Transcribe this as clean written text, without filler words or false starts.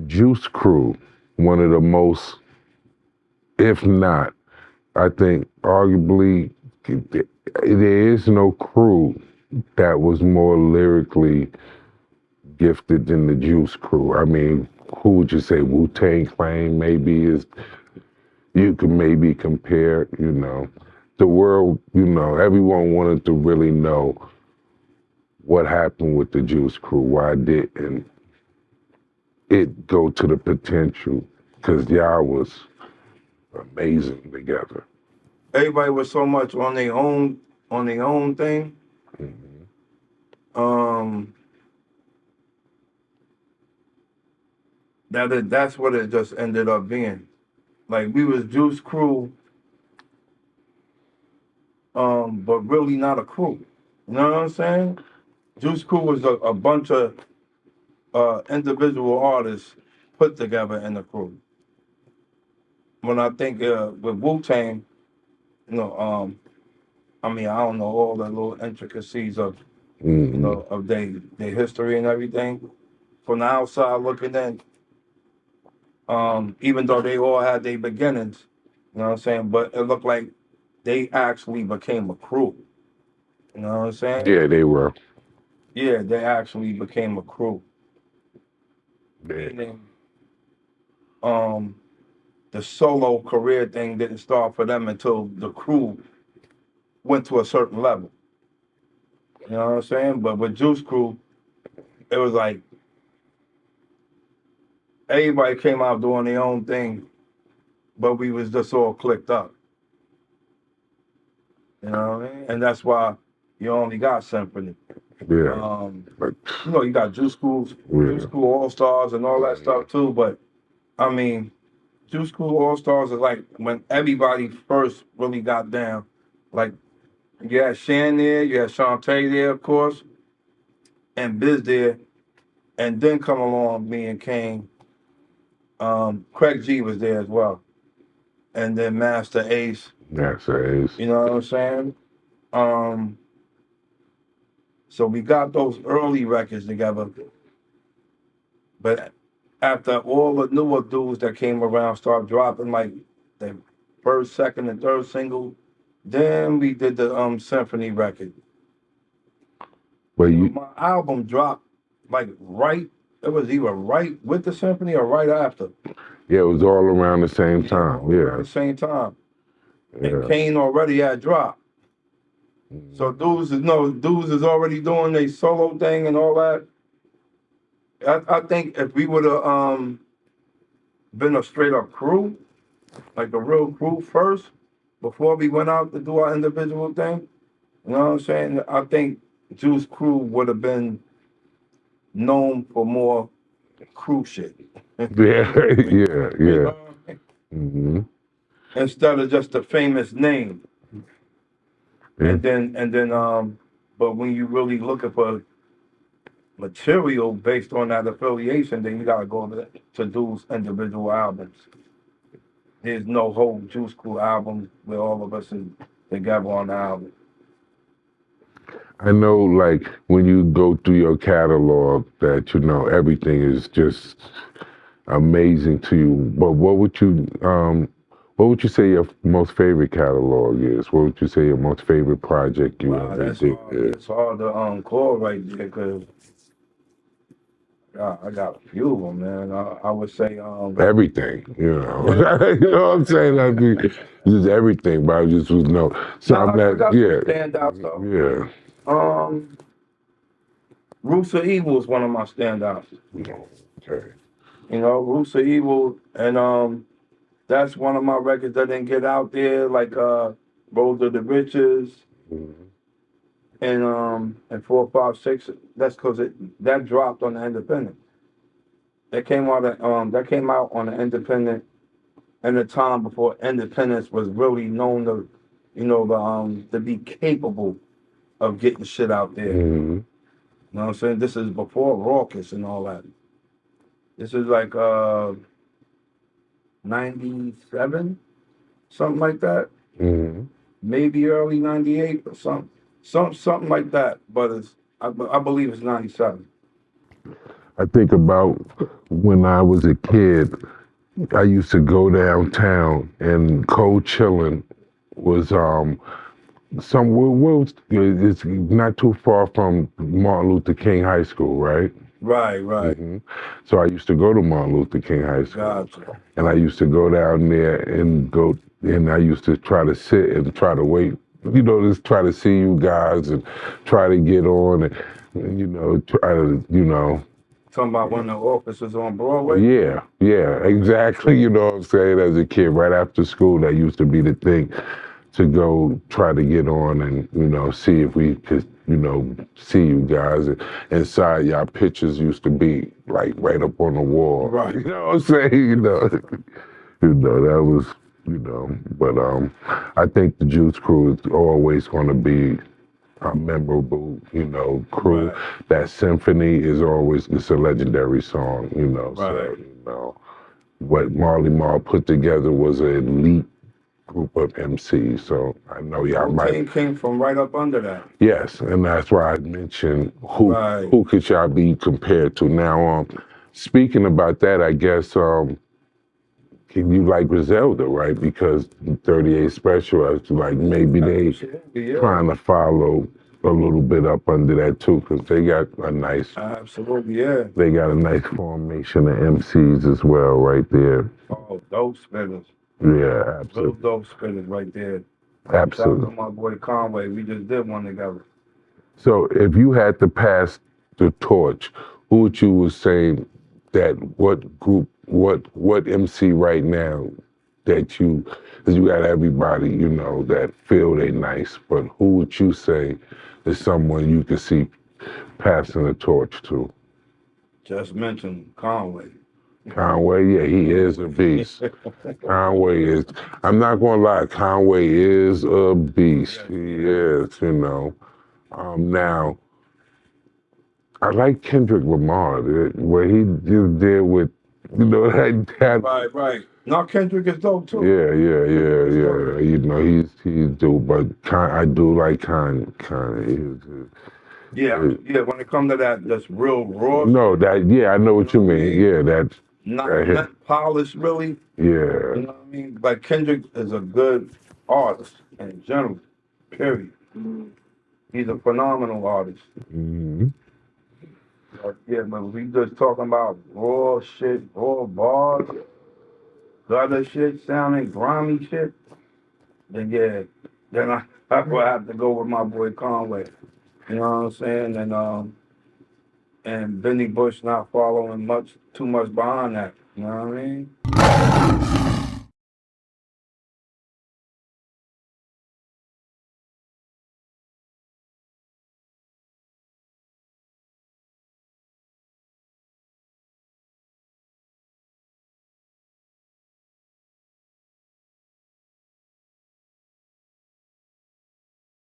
Juice Crew, one of the most, if not, I think arguably there is no crew that was more lyrically gifted than the Juice Crew. I mean, who would you say? Wu-Tang Clan maybe is, you could maybe compare, you know. The world, you know, everyone wanted to really know what happened with the Juice Crew, why didn't it go to the potential? Because y'all was amazing together. Everybody was so much on their own thing. Um, that's what it just ended up being. Like we was Juice Crew, but really not a crew. You know what I'm saying? Juice Crew was a bunch of individual artists put together in a crew. When I think with Wu-Tang, you know, I mean, I don't know all the little intricacies of, you know, of their history and everything. From the outside looking in, even though they all had their beginnings, you know what I'm saying? But it looked like they actually became a crew. You know what I'm saying? Yeah, they were. Yeah, they actually became a crew. Yeah. Meaning, the solo career thing didn't start for them until the crew went to a certain level. You know what I'm saying? But with Juice Crew, it was like everybody came out doing their own thing, but we was just all clicked up. You know what I mean? And that's why you only got Symphony. Yeah. You know, you got Juice Crew All Stars and all that stuff too. But I mean, Juice Crew All Stars is like when everybody first really got down. Like you had Shan there, you had Shantae there, of course, and Biz there, and then come along me and Kane. Craig G was there as well, and then Master Ace. Master Ace. You know what I'm saying? So we got those early records together, but after all the newer dudes that came around started dropping like the first, second, and third single, then we did the Symphony record. Well, my album dropped like right. It was either right with the Symphony or right after. Yeah, it was all around the same time. Yeah. At the same time. Yeah. And Kane already had dropped. So dudes is already doing their solo thing and all that. I think if we would have been a straight up crew, like a real crew first, before we went out to do our individual thing, you know what I'm saying? I think Juice Crew would have been known for more crew shit. Yeah. Instead of just a famous name. Yeah. And then but when you really looking for material based on that affiliation, then you gotta go to dude's individual albums. There's no whole Juice Crew album where all of us is together on the album. I know, like, when you go through your catalog that, you know, everything is just amazing to you. But what would you say your most favorite catalog is? What would you say your most favorite project you ever did? It's hard to call right there because I got a few of them, man. I would say everything, you know. You know what I'm saying? I mean, just everything, but I just was something that stand out though. Yeah. Roots of Evil is one of my standouts. Okay. You know, Roots of Evil, and that's one of my records that didn't get out there, like Road to the Riches, and 456. That's because that dropped on the Independent. That came out on the Independent in the time before Independence was really known to, you know, to be capable of getting shit out there. You know what I'm saying? This is before Raucous and all that. This is like 97, something like that. Maybe early 98 or something like that. But I believe it's 97. I think about when I was a kid, I used to go downtown and Cold Chillin' was somewhere, it's not too far from Martin Luther King High School, right? Right, right. So I used to go to Martin Luther King High School. Gotcha. And I used to go down there and I used to try to sit and try to wait, just try to see you guys and try to get on and try to, Talking about when the officers on Broadway? yeah, exactly. You know what I'm saying? As a kid, right after school, that used to be the thing to go try to get on and, see if we could, see you guys. And inside, y'all pictures used to be like right up on the wall. Right. You know what I'm saying? That was, but I think the Juice Crew is always going to be a memorable, crew. Right. That symphony is always, it's a legendary song, Right. so, what Marley Marl put together was an elite group of MCs, so I know y'all might. Came from right up under that. Yes, and that's why I mentioned who could y'all be compared to. Now, speaking about that, I guess, can you like Griselda, right? Because 38 Special, I was like maybe they trying to follow a little bit up under that too, because they got a nice. Absolutely, yeah. They got a nice formation of MCs as well, right there. Oh, dope spitters. Yeah, absolutely. Real dope spitters right there. Absolutely. Shout out to my boy Conway. We just did one together. So if you had to pass the torch, who would you say that what group, what MC right now that you, because you got everybody, that feel they nice, but who would you say is someone you could see passing the torch to? Just mentioned Conway. Conway, yeah, he is a beast. Conway is, I'm not gonna lie, Conway is a beast. Yes. He is, now, I like Kendrick Lamar, where he just did with, that. Right. Now Kendrick is dope too. Yeah. He's dope, but I do like Kanye. Yeah. When it comes to that's real raw. No, I know what you mean. Yeah, that's not polished really. Yeah. You know what I mean? Like Kendrick is a good artist in general. Period. He's a phenomenal artist. Mm-hmm. But we just talking about raw shit, raw bars, gutter shit, sounding grimy shit. Then I will have to go with my boy Conway. You know what I'm saying? And Benny Bush not following too much behind that. You know what I mean?